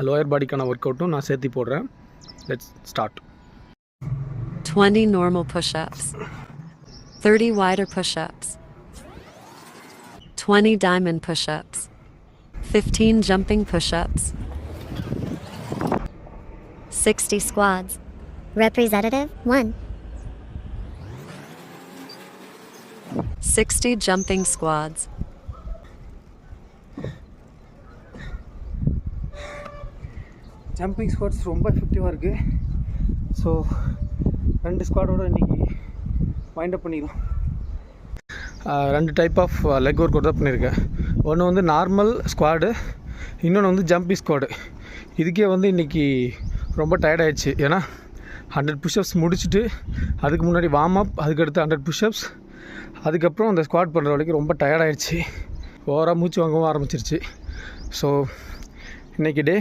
Lower பாடிக்கான work அவுட்டும் நான் சேர்த்து போடுறேன். Let's start. 20 normal push-ups, 30 wider push-ups, 20 diamond push-ups, 15 jumping push-ups, 60 squats. Representative 1. 60 jumping squats, jumping squads ரொம்ப எஃபெக்டிவாக இருக்குது. ஸோ 2 ஸ்குவாடோடு இன்றைக்கி வைண்ட் அப் பண்ணிக்கலாம். 2 type of leg workout தான் பண்ணியிருக்கேன். ஒன்று வந்து நார்மல் ஸ்குவாடு, இன்னொன்று வந்து ஜம்பிங் ஸ்குவாடு. இதுக்கே வந்து இன்றைக்கி ரொம்ப டயர்ட் ஆகிடுச்சு. ஏன்னா 100 புஷ்அப்ஸ் முடிச்சுட்டு அதுக்கு முன்னாடி வார்ம் அப், அதுக்கடுத்து 100 புஷ்அப்ஸ், அதுக்கப்புறம் அந்த ஸ்குவாட் பண்ணுற வரைக்கும் ரொம்ப டயர்ட் ஆகிடுச்சு. ஓவராக மூச்சு வாங்கவும் ஆரம்பிச்சிருச்சு. ஸோ இன்றைக்கி டே